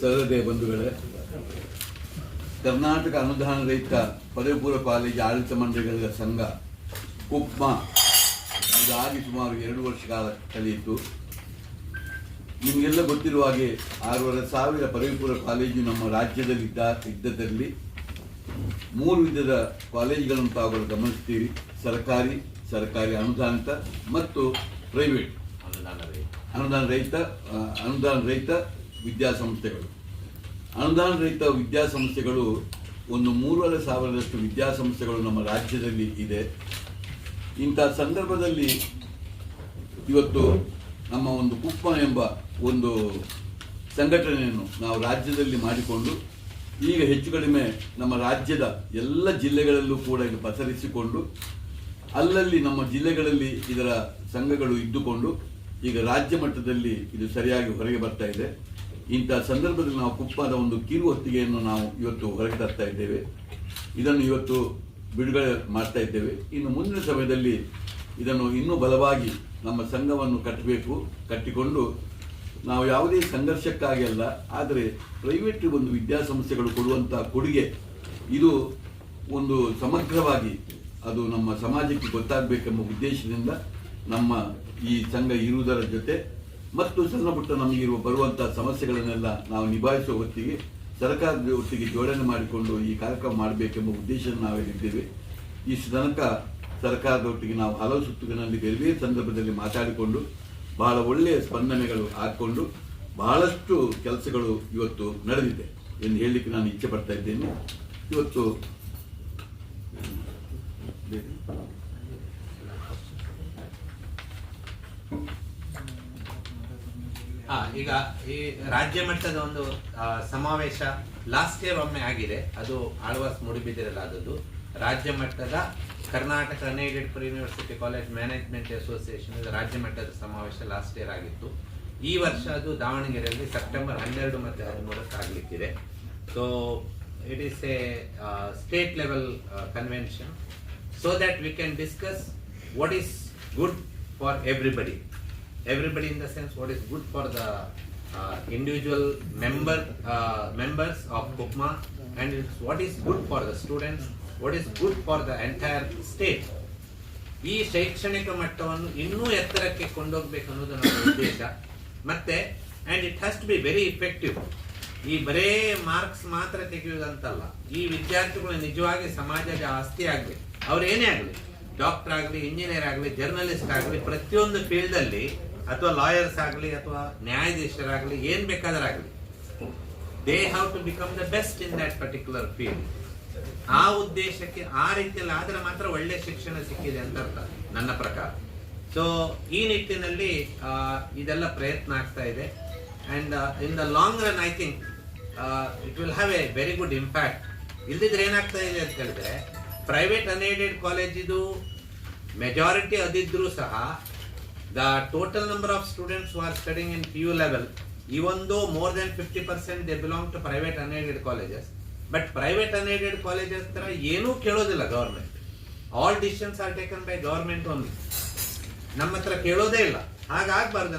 ಸಹೃದಯ ಬಂಧುಗಳೇ, ಕರ್ನಾಟಕ ಅನುದಾನ ರಹಿತ ಪದವಿ ಪೂರ್ವ ಕಾಲೇಜು ಆಡಳಿತ ಮಂಡಳಿಗಳ ಸಂಘ ಕುಪ್ಮಾ ಇದಾಗಿ ಸುಮಾರು 2 ವರ್ಷ ಕಾಲ ಕಳೆಯಿತು. ನಿಮಗೆಲ್ಲ ಗೊತ್ತಿರುವ ಹಾಗೆ 6,500 ಪದವಿ ಪೂರ್ವ ಕಾಲೇಜು ನಮ್ಮ ರಾಜ್ಯದಲ್ಲಿ ಇದ್ದದಲ್ಲಿ 3 ವಿಧದ ಕಾಲೇಜುಗಳನ್ನು ತಾವುಗಳು ಗಮನಿಸ್ತೀರಿ. ಸರ್ಕಾರಿ ಅನುದಾನಿತ ಮತ್ತು ಪ್ರೈವೇಟ್ ಅನುದಾನ ರಹಿತ ವಿದ್ಯಾಸಂಸ್ಥೆಗಳು. ಅನುದಾನ ರಹಿತ ವಿದ್ಯಾಸಂಸ್ಥೆಗಳು ಒಂದು 3,500 ವಿದ್ಯಾಸಂಸ್ಥೆಗಳು ನಮ್ಮ ರಾಜ್ಯದಲ್ಲಿ ಇದೆ. ಇಂಥ ಸಂದರ್ಭದಲ್ಲಿ ಇವತ್ತು ನಮ್ಮ ಒಂದು ಕುಪ್ಮ ಎಂಬ ಒಂದು ಸಂಘಟನೆಯನ್ನು ನಾವು ರಾಜ್ಯದಲ್ಲಿ ಮಾಡಿಕೊಂಡು ಈಗ ಹೆಚ್ಚು ಕಡಿಮೆ ನಮ್ಮ ರಾಜ್ಯದ ಎಲ್ಲ ಜಿಲ್ಲೆಗಳಲ್ಲೂ ಕೂಡ ಇದು ಪಸರಿಸಿಕೊಂಡು ಅಲ್ಲಲ್ಲಿ ನಮ್ಮ ಜಿಲ್ಲೆಗಳಲ್ಲಿ ಇದರ ಸಂಘಗಳು ಇದ್ದುಕೊಂಡು ಈಗ ರಾಜ್ಯ ಮಟ್ಟದಲ್ಲಿ ಇದು ಸರಿಯಾಗಿ ಹೊರಗೆ ಬರ್ತಾ ಇದೆ. ಇಂಥ ಸಂದರ್ಭದಲ್ಲಿ ನಾವು ಕುಪ್ಪದ ಒಂದು ಕಿರು ಹೊತ್ತಿಗೆಯನ್ನು ನಾವು ಇವತ್ತು ಹೊರಗೆ ತರ್ತಾ ಇದ್ದೇವೆ. ಇದನ್ನು ಇವತ್ತು ಬಿಡುಗಡೆ ಮಾಡ್ತಾ ಇದ್ದೇವೆ. ಇನ್ನು ಮುಂದಿನ ಸಮಯದಲ್ಲಿ ಇದನ್ನು ಇನ್ನೂ ಬಲವಾಗಿ ನಮ್ಮ ಸಂಘವನ್ನು ಕಟ್ಟಿಕೊಂಡು ನಾವು ಯಾವುದೇ ಸಂಘರ್ಷಕ್ಕಾಗಿ ಅಲ್ಲ, ಆದರೆ ಪ್ರೈವೇಟ್ ಒಂದು ವಿದ್ಯಾಸಂಸ್ಥೆಗಳು ಕೊಡುವಂಥ ಕೊಡುಗೆ ಇದು ಒಂದು ಸಮಗ್ರವಾಗಿ ಅದು ನಮ್ಮ ಸಮಾಜಕ್ಕೆ ಗೊತ್ತಾಗಬೇಕೆಂಬ ಉದ್ದೇಶದಿಂದ ನಮ್ಮ ಈ ಸಂಘ ಇರುವುದರ ಜೊತೆ ಮತ್ತು ಸಣ್ಣ ಪುಟ್ಟ ನಮಗಿರುವ ಬರುವಂಥ ಸಮಸ್ಯೆಗಳನ್ನೆಲ್ಲ ನಾವು ನಿಭಾಯಿಸುವ ಹೊತ್ತಿಗೆ ಸರ್ಕಾರದ ಒಟ್ಟಿಗೆ ಜೋಡಣೆ ಮಾಡಿಕೊಂಡು ಈ ಕಾರ್ಯಕ್ರಮ ಮಾಡಬೇಕೆಂಬ ಉದ್ದೇಶ ನಾವೇನಿದ್ದೇವೆ. ಇಷ್ಟು ತನಕ ಸರ್ಕಾರದ ಒಟ್ಟಿಗೆ ನಾವು ಹಲವು ಸುತ್ತುಗಳಲ್ಲಿ ಬೇರೆ ಬೇರೆ ಸಂದರ್ಭದಲ್ಲಿ ಮಾತಾಡಿಕೊಂಡು ಬಹಳ ಒಳ್ಳೆಯ ಸ್ಪಂದನೆಗಳು ಹಾಕ್ಕೊಂಡು ಬಹಳಷ್ಟು ಕೆಲಸಗಳು ಇವತ್ತು ನಡೆದಿದೆ ಎಂದು ಹೇಳಲಿಕ್ಕೆ ನಾನು ಇಚ್ಛೆ ಪಡ್ತಾ ಇದ್ದೇನೆ. ಇವತ್ತು ಈಗ ಈ ರಾಜ್ಯ ಮಟ್ಟದ ಒಂದು ಸಮಾವೇಶ ಲಾಸ್ಟ್ ಇಯರ್ ಒಮ್ಮೆ ಆಗಿದೆ. ಅದು ಆಳ್ವಾಸ್ ಮೂಡುಬಿದಿರೆಯಲ್ಲಿ ಆದದ್ದು. ರಾಜ್ಯ ಮಟ್ಟದ Karnataka unaided pre university college management association ರಾಜ್ಯ ಮಟ್ಟದ ಸಮಾವೇಶ ಲಾಸ್ಟ್ ಇಯರ್ ಆಗಿತ್ತು. ಈ ವರ್ಷ ಅದು ದಾವಣಗೆರೆಯಲ್ಲಿ ಸೆಪ್ಟೆಂಬರ್ 12 ಮತ್ತು 13 ಆಗಲಿಕ್ಕಿದೆ. So it is a state level convention so that we can discuss what is good for everybody in the sense what is good for the individual members of Kupma, and what is good for the students, what is good for the entire state. ಈ ಶೈಕ್ಷಣಿಕ ಮಟ್ಟವನ್ನು ಇನ್ನೂ ಎತ್ತರಕ್ಕೆ ಕೊಂಡೋಗ್ಬೇಕು ಅನ್ನೋದು ನಮ್ಮ ಉದ್ದೇಶ. ಮತ್ತೆ and it has to be very effective. ಈ ಬರೇ ಮಾರ್ಕ್ಸ್ ಮಾತ್ರ ತೆಗೆಯುವುದಂತಲ್ಲ, ಈ ವಿದ್ಯಾರ್ಥಿಗಳು ನಿಜವಾಗಿ ಸಮಾಜದ ಆಸ್ತಿ ಆಗಲಿ. ಅವ್ರು ಏನೇ ಆಗಲಿ, ಡಾಕ್ಟರ್ ಆಗಲಿ, ಇಂಜಿನಿಯರ್ ಆಗಲಿ, ಜರ್ನಲಿಸ್ಟ್ ಆಗಲಿ, ಪ್ರತಿಯೊಂದು ಫೀಲ್ಡ್ ಅಲ್ಲಿ ಅಥವಾ ಲಾಯರ್ಸ್ ಆಗಲಿ ಅಥವಾ ನ್ಯಾಯಾಧೀಶರಾಗಲಿ ಏನ್ ಬೇಕಾದ್ರಾಗಲಿ, they have to become the best in that particular field. ಆ ಉದ್ದೇಶಕ್ಕೆ ಆ ರೀತಿಯಲ್ಲಿ ಆದ್ರೆ ಮಾತ್ರ ಒಳ್ಳೆ ಶಿಕ್ಷಣ ಸಿಕ್ಕಿದೆ ಅಂತ ಅರ್ಥ ನನ್ನ ಪ್ರಕಾರ. ಸೊ ಈ ನಿಟ್ಟಿನಲ್ಲಿ ಇದೆಲ್ಲ ಪ್ರಯತ್ನ ಆಗ್ತಾ ಇದೆ. And in the long run I think it will have A very good impact. ಇಲ್ದಿದ್ರೆ ಏನಾಗ್ತಾ ಇದೆ ಅಂತ ಹೇಳಿದ್ರೆ, ಪ್ರೈವೇಟ್ ಅನ್ಎಡೆಡ್ ಕಾಲೇಜ್ ಇದು ಮೆಜಾರಿಟಿ ಅದಿದ್ರೂ ಸಹ the total number of students who are studying in PU level, even though more than 50% they belong to private unaided colleges, but private unaided colleges ತರ ಏನೂ ಕೇಳೋದಿಲ್ಲ government. All decisions are taken by government only. ನಮ್ಮ ಹತ್ರ ಕೇಳೋದೇ ಇಲ್ಲ. ಹಾಗಾಗಬಾರ್ದು.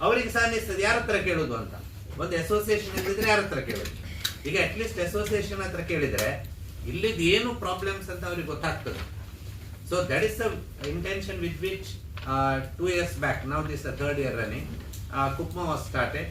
ಅವರಿಗೆ ಸಹ ಅನಿಸ್ತದೆ ಯಾರ ಹತ್ರ ಕೇಳೋದು ಅಂತ. ಒಂದು ಅಸೋಸಿಯೇಷನ್ ಇದ್ದಿದ್ರೆ ಯಾರ ಹತ್ರ ಕೇಳೋದು. ಈಗ ಅಟ್ಲೀಸ್ಟ್ ಅಸೋಸಿಯೇಷನ್ ಹತ್ರ ಕೇಳಿದ್ರೆ ಇಲ್ಲಿದ್ದು ಏನು ಪ್ರಾಬ್ಲಮ್ಸ್ ಅಂತ ಅವ್ರಿಗೆ ಗೊತ್ತಾಗ್ತದೆ. So that is the intention with which 2 years back, now this is the 3rd year running, Kupma was started.